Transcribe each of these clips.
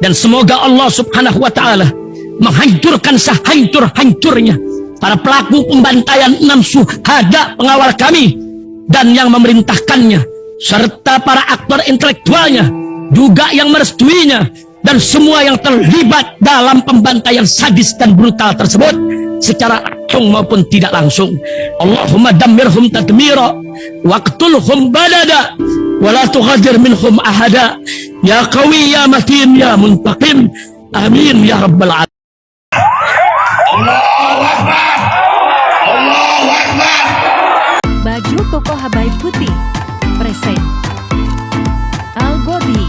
Dan semoga Allah subhanahu wa ta'ala menghancurkan sehancur-hancurnya para pelaku pembantaian 6 syuhada pengawal kami dan yang memerintahkannya, serta para aktor intelektualnya juga yang merestuinya, dan semua yang terlibat dalam pembantaian sadis dan brutal tersebut secara langsung maupun tidak langsung. Allahumma dammirhum tadmira waqtulhum balada wala tughadir minhum ahada ya qawi ya matin ya muntaqim amin ya rabbal alamin. Allahu Akbar, Allahu Akbar. Baju koko HABAIB putih present GODHI.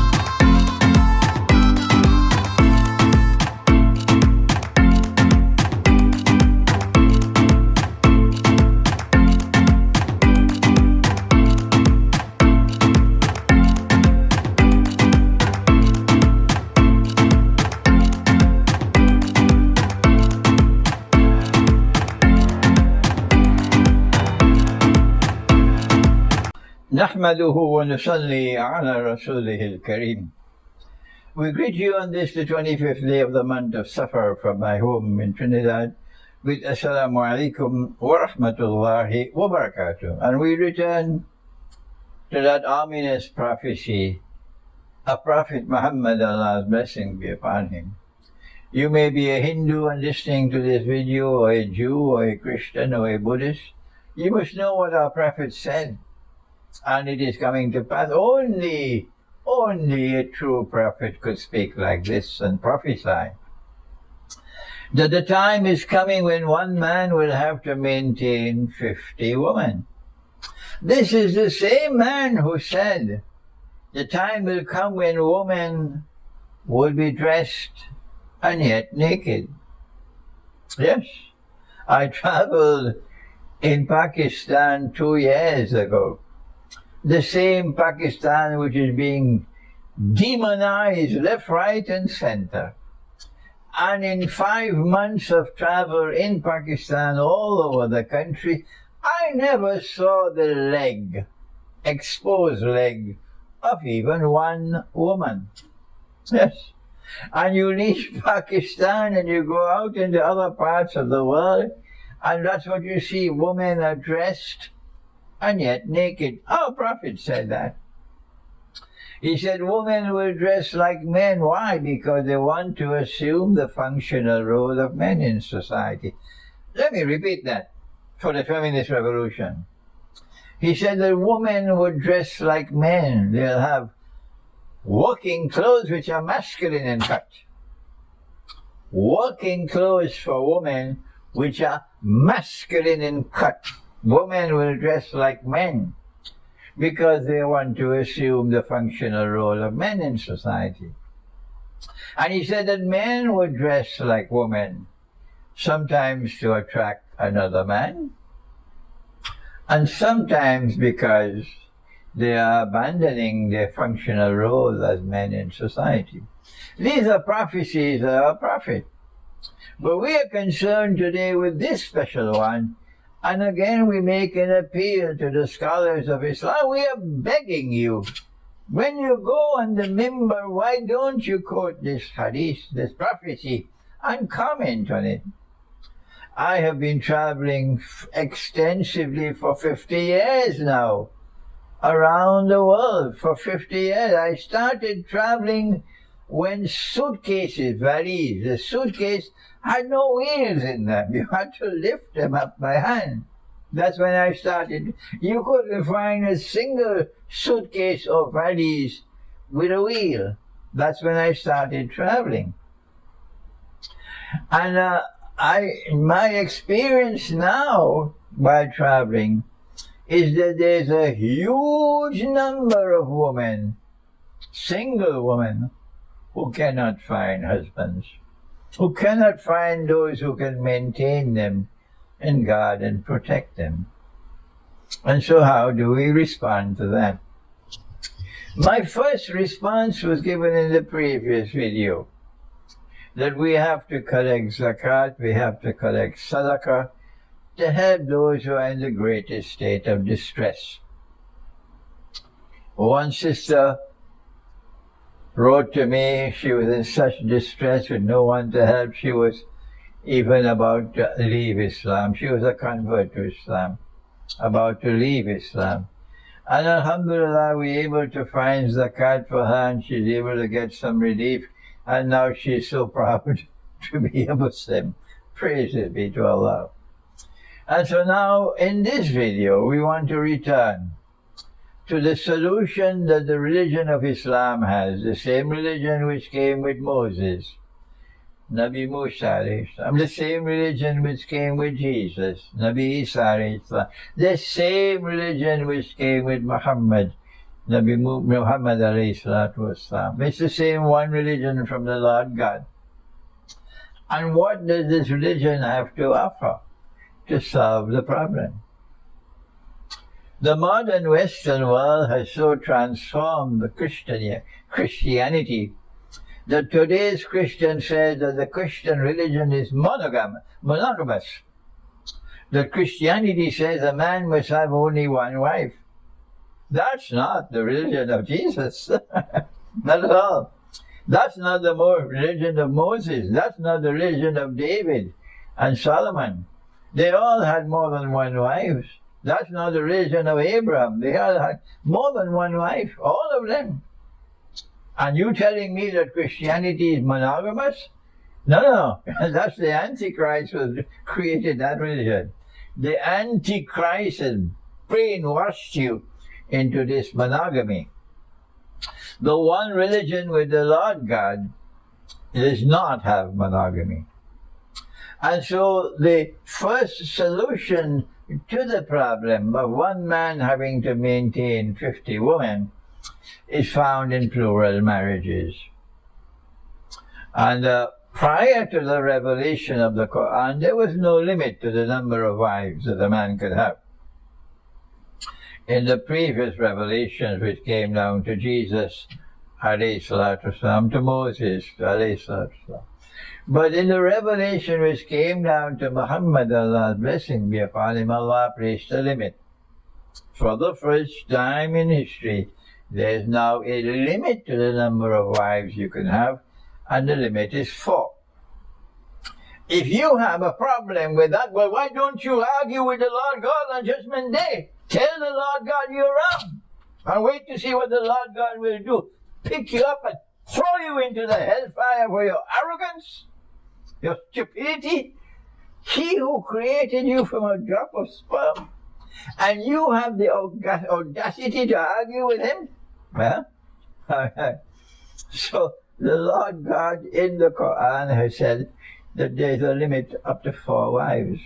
نحمده ونصلي على رسوله الكريم. We greet you on this, the 25th day of the month of Safar, from my home in Trinidad with Assalamu alaikum wa rahmatullahi wa barakatuh. And we return to that ominous prophecy of Prophet Muhammad, Allah's blessing be upon him. You may be a Hindu and listening to this video, or a Jew, or a Christian, or a Buddhist. You must know what our Prophet said. And it is coming to pass. Only a true prophet could speak like this and prophesy that the time is coming when one man will have to maintain 50 women. This is the same man who said the time will come when women will be dressed and yet naked. Yes, I traveled in Pakistan 2 years ago. The same Pakistan which is being demonized left, right, and center. And in 5 months of travel in Pakistan, all over the country, I never saw the leg, exposed leg, of even one woman. Yes. And you leave Pakistan and you go out into other parts of the world, and that's what you see. Women are dressed and yet naked. Our Prophet said that. He said women will dress like men. Why? Because they want to assume the functional role of men in society. Let me repeat that for the feminist revolution. He said that women would dress like men. They'll have working clothes which are masculine in cut. Working clothes for women which are masculine in cut. Women will dress like men because they want to assume the functional role of men in society. And he said that men would dress like women, sometimes to attract another man, and sometimes because they are abandoning their functional role as men in society. These are prophecies of our Prophet. But we are concerned today with this special one. And again, we make an appeal to the scholars of Islam. We are begging you, when you go on the mimbar, why don't you quote this hadith, this prophecy, and comment on it? I have been traveling extensively for 50 years now, around the world for 50 years. I started traveling when suitcases, valise, the suitcase had no wheels in them. You had to lift them up by hand. That's when I started. You couldn't find a single suitcase or valise with a wheel. That's when I started traveling. And my experience now while traveling is that there's a huge number of women, single women, who cannot find husbands, who cannot find those who can maintain them and guard and protect them. And so how do we respond to that? My first response was given in the previous video, that we have to collect zakat, we have to collect sadaqah to help those who are in the greatest state of distress. One sister wrote to me. She was in such distress with no one to help. She was even about to leave Islam. She was a convert to Islam, about to leave Islam. And alhamdulillah, we were able to find zakat for her, and she's able to get some relief. And now she's so proud to be a Muslim. Praises be to Allah. And so now, in this video, we want to return to the solution that the religion of Islam has, the same religion which came with Moses, Nabi Musa alayhi salam, the same religion which came with Jesus, Nabi Isa alayhi salam, the same religion which came with Muhammad, Nabi Muhammad alayhi salatu wasalam. It's the same one religion from the Lord God. And what does this religion have to offer to solve the problem? The modern Western world has so transformed the Christianity that today's Christian says that the Christian religion is monogamous. That Christianity says a man must have only one wife. That's not the religion of Jesus. Not at all. That's not the religion of Moses. That's not the religion of David and Solomon. They all had more than one wife. That's not the religion of Abraham. They all had more than one wife, all of them. And you telling me that Christianity is monogamous? No. That's the Antichrist who created that religion. The Antichrist has brainwashed you into this monogamy. The one religion with the Lord God does not have monogamy. And so the first solution to the problem of one man having to maintain 50 women is found in plural marriages. And prior to the revelation of the Quran, there was no limit to the number of wives that a man could have. In the previous revelations which came down to Jesus, alayhi salatu wasalam, to Moses, alayhi salatu wasalam. But in the revelation which came down to Muhammad, Allah's blessing be upon him, Allah placed a limit. For the first time in history, there is now a limit to the number of wives you can have, and the limit is 4. If you have a problem with that, well, why don't you argue with the Lord God on Judgment Day? Tell the Lord God you're wrong, and wait to see what the Lord God will do. Pick you up and throw you into the hellfire for your arrogance, your stupidity. He who created you from a drop of sperm, and you have the audacity to argue with him? Well, so the Lord God in the Quran has said that there's a limit up to 4 wives.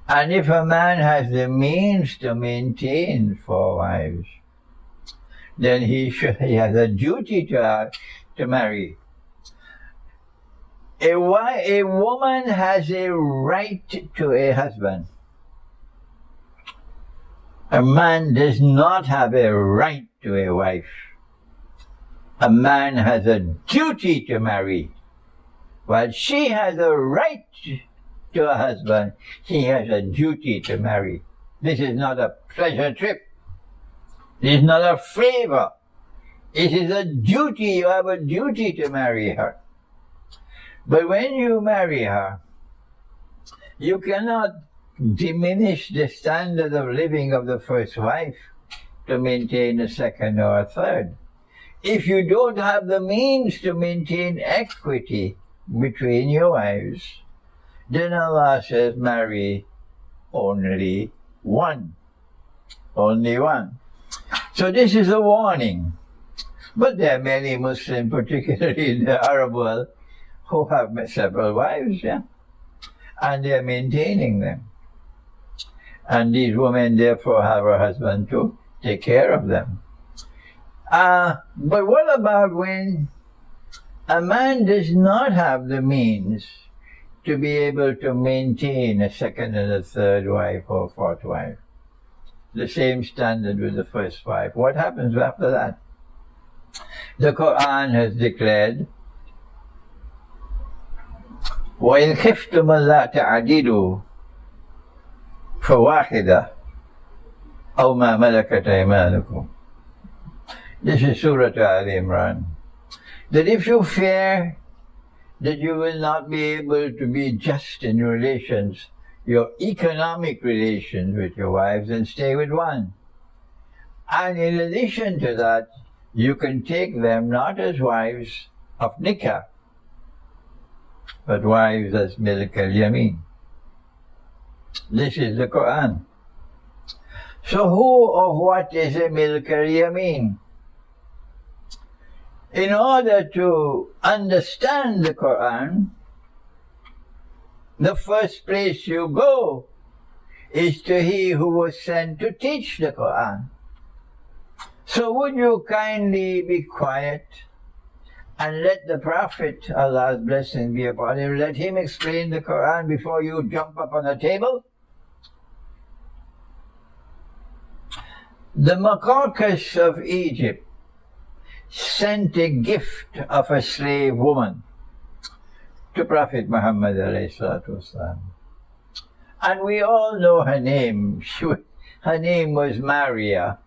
And if a man has the means to maintain 4 wives, then he has a duty to marry. A woman has a right to a husband. A man does not have a right to a wife. A man has a duty to marry. While she has a right to a husband, he has a duty to marry. This is not a pleasure trip. It is not a favor. It is a duty. You have a duty to marry her. But when you marry her, you cannot diminish the standard of living of the first wife to maintain a second or a third. If you don't have the means to maintain equity between your wives, then Allah says marry only one. Only one. So this is a warning. But there are many Muslims, particularly in the Arab world, who have several wives, and they are maintaining them. And these women therefore have a husband to take care of them. But what about when a man does not have the means to be able to maintain a second and a third wife or fourth wife? The same standard with the first wife. What happens after that? The Quran has declared, وَإِنْ خِفْتُمْ أَلَّا تَعْدِلُوا فَوَاحِدَةً أَوْ مَا مَلَكَتْ أَيْمَانُكُمْ. This is Surah Al-Imran. That if you fear that you will not be able to be just in relations, your economic relations with your wives, then stay with one. And in addition to that, you can take them not as wives of nikah, but wives as milk al-yamin. This is the Quran. So who or what is a milk al-yamin? In order to understand the Quran, the first place you go is to he who was sent to teach the Quran. So would you kindly be quiet and let the Prophet, Allah's blessing be upon him, let him explain the Quran before you jump up on a table? The Makakis of Egypt sent a gift of a slave woman to Prophet Muhammad ﷺ. And we all know her name. Her name was Maria,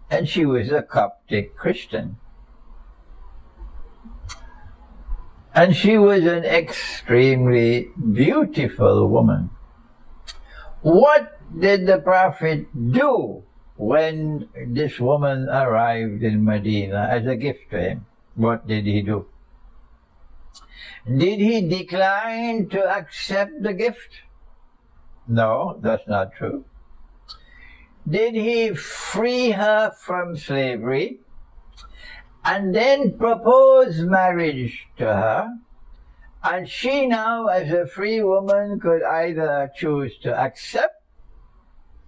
and she was a Coptic Christian. And she was an extremely beautiful woman. What did the Prophet do when this woman arrived in Medina as a gift to him? What did he do? Did he decline to accept the gift? No, that's not true. Did he free her from slavery and then propose marriage to her? And she now, as a free woman, could either choose to accept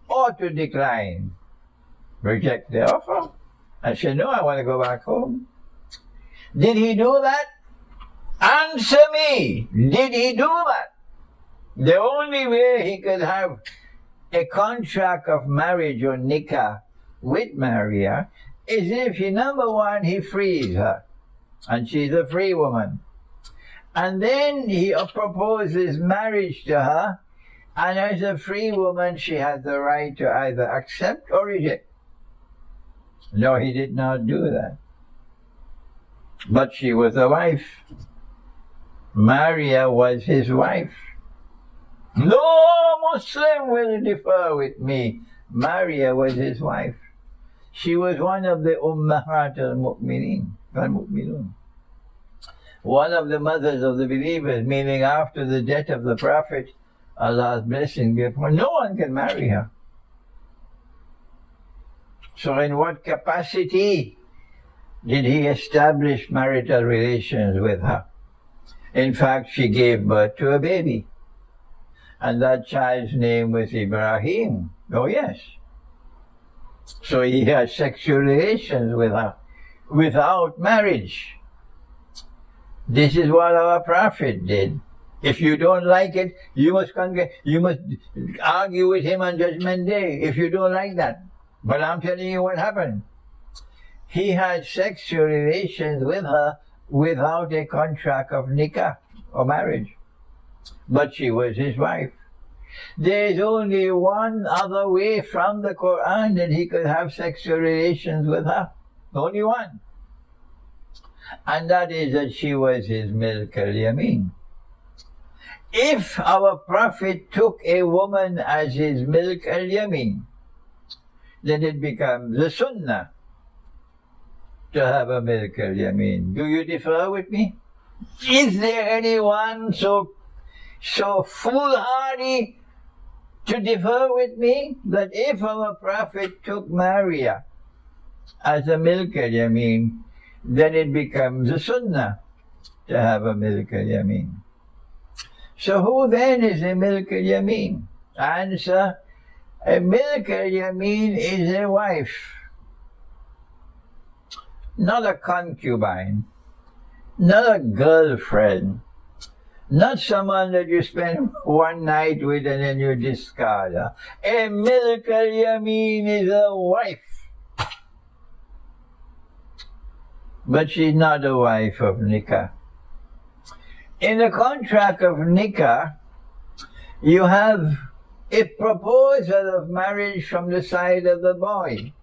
or to decline. Reject the offer and say, no, I want to go back home. Did he do that? Answer me. Did he do that? The only way he could have a contract of marriage or nikah with Maria is if he, number one, he frees her, and she's a free woman. And then he proposes marriage to her, and as a free woman, she has the right to either accept or reject. No, he did not do that. But she was a wife. Maria was his wife. No Muslim will differ with me. Maria was his wife. She was one of the Ummahat al-Mu'mineen, one of the mothers of the believers, meaning after the death of the Prophet, Allah's blessing be upon her, no one can marry her. So in what capacity did he establish marital relations with her? In fact, she gave birth to a baby. And that child's name was Ibrahim. Oh yes. So he had sexual relations with her without marriage. This is what our Prophet did. If you don't like it, you must argue with him on Judgment Day if you don't like that. But I'm telling you what happened. He had sexual relations with her without a contract of nikah or marriage. But she was his wife. There is only one other way from the Quran that he could have sexual relations with her. Only one. And that is that she was his milk al-yamin. If our Prophet took a woman as his milk al-yamin, then it becomes the sunnah to have a milk al-yamin. Do you differ with me? Is there anyone so foolhardy to differ with me that if our Prophet took Maria as a milk al-yamin, then it becomes a sunnah to have a milk al-yamin? So who then is a milk al-yamin? Answer, a milk al-yamin is a wife, not a concubine, not a girlfriend, not someone that you spend one night with and then you discard her. A milk al-yamin is a wife. But she's not a wife of nikah. In the contract of nikah, you have a proposal of marriage from the side of the boy.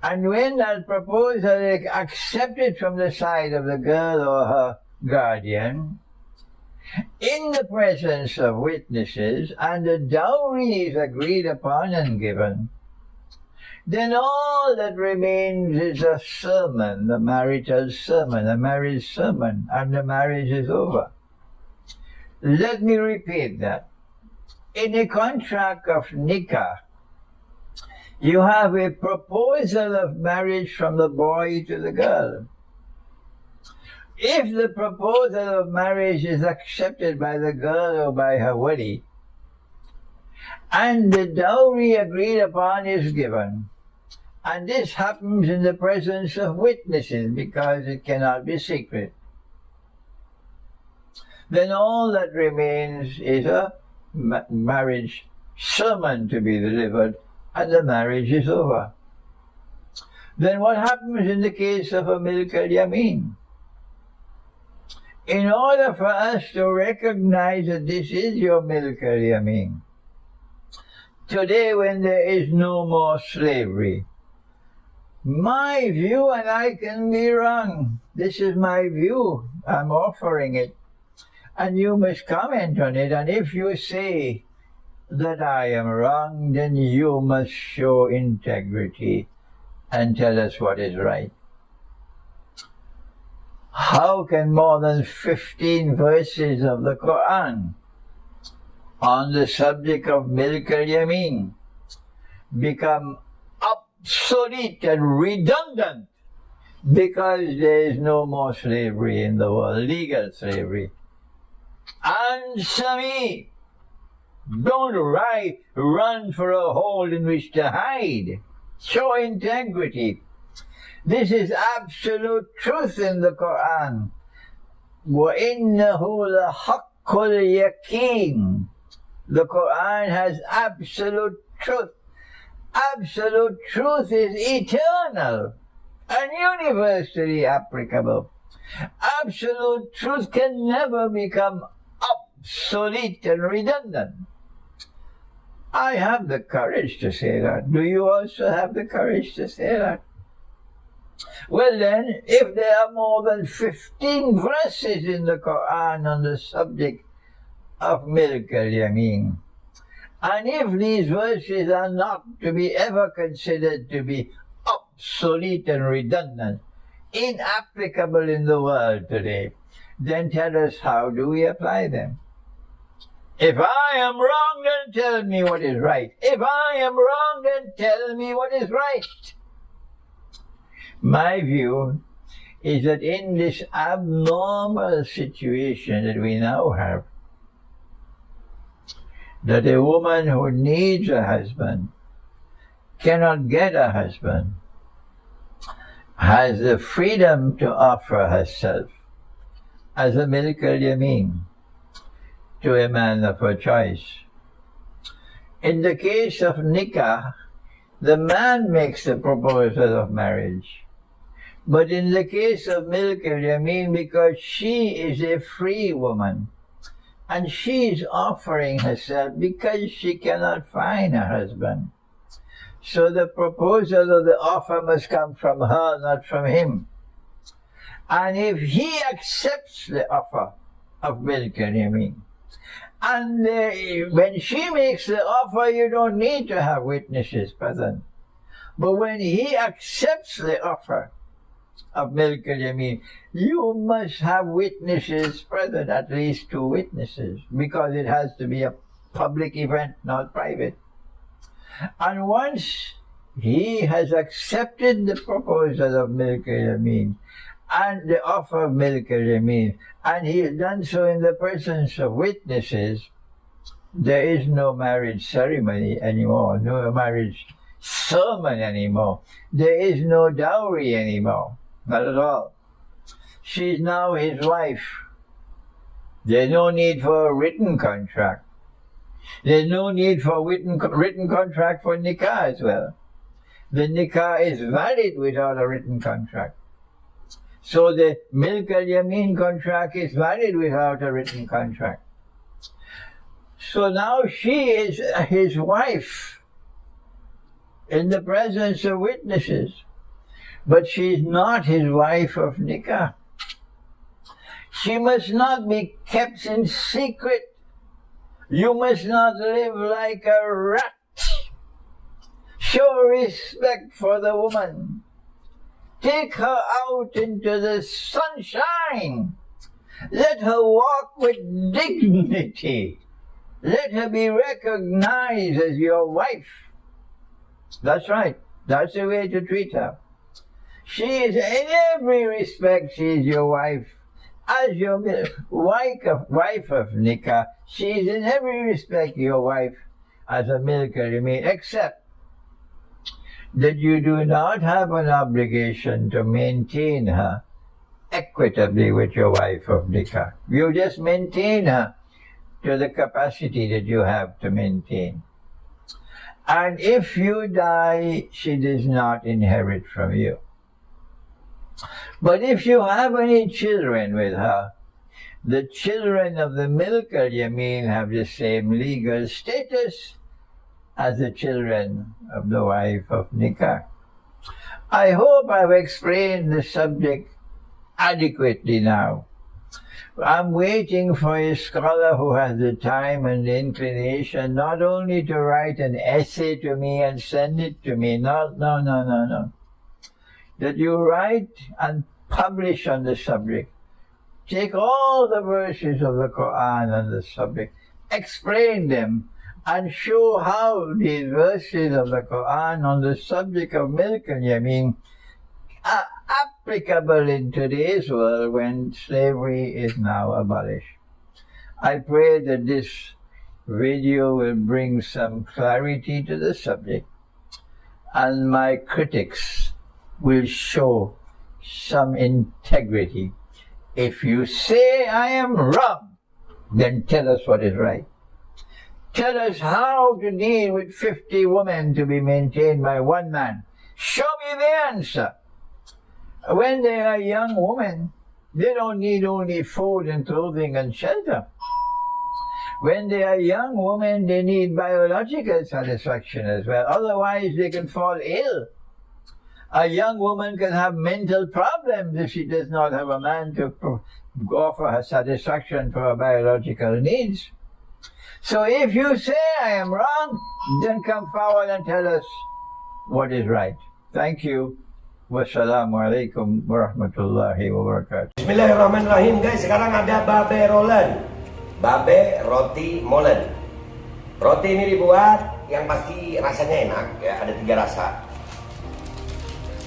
And when that proposal is accepted from the side of the girl or her guardian, in the presence of witnesses, and the dowry is agreed upon and given, then all that remains is a sermon, the marital sermon, a marriage sermon, and the marriage is over. Let me repeat that. In a contract of nikah, you have a proposal of marriage from the boy to the girl. If the proposal of marriage is accepted by the girl or by her wali, and the dowry agreed upon is given, and this happens in the presence of witnesses because it cannot be secret, then all that remains is a marriage sermon to be delivered, and the marriage is over. Then what happens in the case of a milk al-yamin? In order for us to recognize that this is your milk al-yamin, today when there is no more slavery, my view, and I can be wrong, this is my view, I'm offering it, and you must comment on it, and if you say that I am wrong, then you must show integrity and tell us what is right. How can more than 15 verses of the Quran on the subject of milk al-yamin become obsolete and redundant because there is no more slavery in the world, legal slavery? Answer me. Don't run for a hole in which to hide. Show integrity. This is absolute truth in the Quran. وَإِنَّهُ لَحَقُّ الْيَقِينِ. The Quran has absolute truth. Absolute truth is eternal and universally applicable. Absolute truth can never become obsolete and redundant. I have the courage to say that. Do you also have the courage to say that? Well then, if there are more than 15 verses in the Quran on the subject of milk al-yamin, and if these verses are not to be ever considered to be obsolete and redundant, inapplicable in the world today, then tell us, how do we apply them? If I am wrong, then tell me what is right. If I am wrong, then tell me what is right. My view is that in this abnormal situation that we now have, that a woman who needs a husband cannot get a husband, has the freedom to offer herself as a milk al-yamin to a man of her choice. In the case of nikah, the man makes the proposal of marriage. But in the case of milk al-yamin, because she is a free woman, and she is offering herself because she cannot find a husband, so the proposal or the offer must come from her, not from him. And if he accepts the offer of milk al-yamin, and when she makes the offer, you don't need to have witnesses present. But when he accepts the offer of milk al-yamin, you must have witnesses present, at least 2 witnesses, because it has to be a public event, not private. And once he has accepted the proposal of milk al-yamin and the offer of milk al-yamin, and he has done so in the presence of witnesses, there is no marriage ceremony anymore, no marriage sermon anymore. There is no dowry anymore, not at all. She is now his wife. There's no need for a written contract. There's no need for written contract for nikah as well. The nikah is valid without a written contract. So the milk al-yamin contract is valid without a written contract. So now she is his wife in the presence of witnesses. but she's not his wife of nikah. She must not be kept in secret. You must not live like a rat. Show respect for the woman. Take her out into the sunshine. Let her walk with dignity. Let her be recognized as your wife. That's right. That's the way to treat her. She is in every respect, she is your wife. As your wife of nikah, she is in every respect your wife as a military maid, except that you do not have an obligation to maintain her equitably with your wife of nikah. You just maintain her to the capacity that you have to maintain. And if you die, she does not inherit from you. But if you have any children with her, the children of the milk al-yamin have the same legal status as the children of the wife of nikah. I hope I've explained the subject adequately now. I'm waiting for a scholar who has the time and the inclination not only to write an essay to me and send it to me, no. That you write and publish on the subject. Take all the verses of the Quran on the subject, explain them, and show how these verses of the Quran on the subject of milk and yamin are applicable in today's world when slavery is now abolished. I pray that this video will bring some clarity to the subject, and my critics will show some integrity. If you say I am wrong, then tell us what is right. Tell us how to deal with 50 women to be maintained by one man. Show me the answer. When they are young women, they don't need only food and clothing and shelter. When they are young women, they need biological satisfaction as well. Otherwise, they can fall ill. A young woman can have mental problems if she does not have a man to offer her satisfaction for her biological needs. So if you say I am wrong, then come forward and tell us what is right. Thank you. Wassalamualaikum warahmatullahi wabarakatuh. Bismillahirrahmanirrahim guys, sekarang ada Babeh Rolen, Babeh roti molen. Roti ini dibuat yang pasti rasanya enak ya, ada 3 rasa.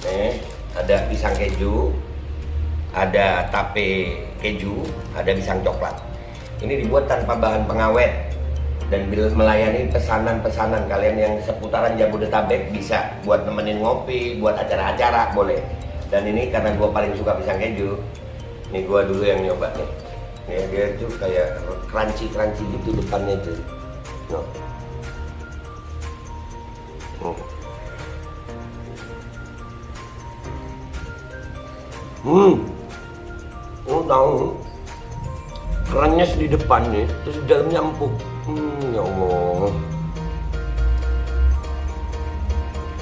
Nih, ada pisang keju, ada tape keju, ada pisang coklat. Ini dibuat tanpa bahan pengawet dan melayani pesanan-pesanan kalian yang seputaran Jabodetabek, bisa buat nemenin ngopi, buat acara-acara boleh. Dan ini karena gue paling suka pisang keju, nih gue dulu yang nyoba nih. Nih dia tuh kayak crunchy gitu depannya tuh. Tahu kerannya di depan nih, terus di dalamnya empuk. Ya Allah.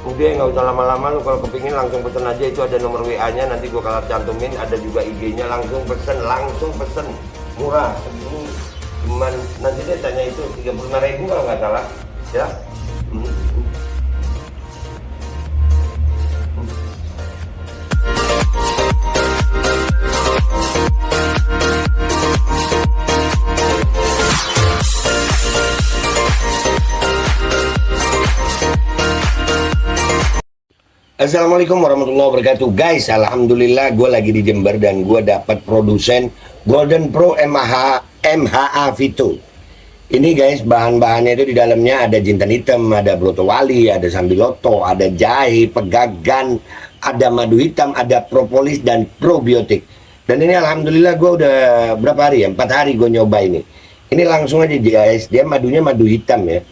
Udah nggak usah lama-lama, lu kalau kepingin langsung pesen aja, itu ada nomor WA-nya, nanti gua kalau cantumin, ada juga IG-nya, langsung pesen, murah. Cuman nanti dia tanya itu 35.000 kalau nggak salah, ya. Assalamualaikum warahmatullahi wabarakatuh guys. Alhamdulillah gue lagi di Jember dan gue dapat produsen Golden Pro MHA VITO. Ini guys, bahan-bahannya itu di dalamnya ada jintan hitam, ada brotowali, ada sambiloto, ada jahe, pegagan, ada madu hitam, ada propolis dan probiotik. Dan ini alhamdulillah gue udah berapa hari ya, 4 hari gue nyoba ini. Ini langsung aja guys, dia madunya madu hitam ya.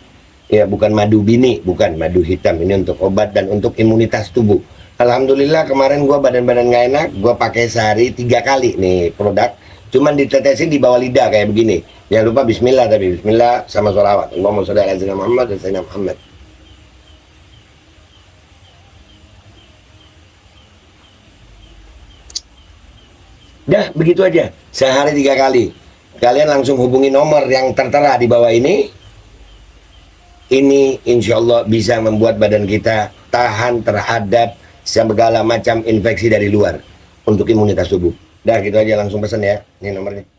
Ya bukan madu bini, bukan madu hitam. Ini untuk obat dan untuk imunitas tubuh. Alhamdulillah kemarin gua badan-badan gak enak, gua pakai sehari 3 kali nih produk. Cuman ditetesin di bawah lidah kayak begini. Jangan lupa bismillah, tapi bismillah sama sholawat. Allahumma sholli ala sayyidina Muhammad dan sayyidina Muhammad. Dah, begitu aja. Sehari 3 kali. Kalian langsung hubungi nomor yang tertera di bawah ini. Ini insya Allah bisa membuat badan kita tahan terhadap segala macam infeksi dari luar untuk imunitas tubuh. Dah, gitu aja, langsung pesan ya. Ini nomornya.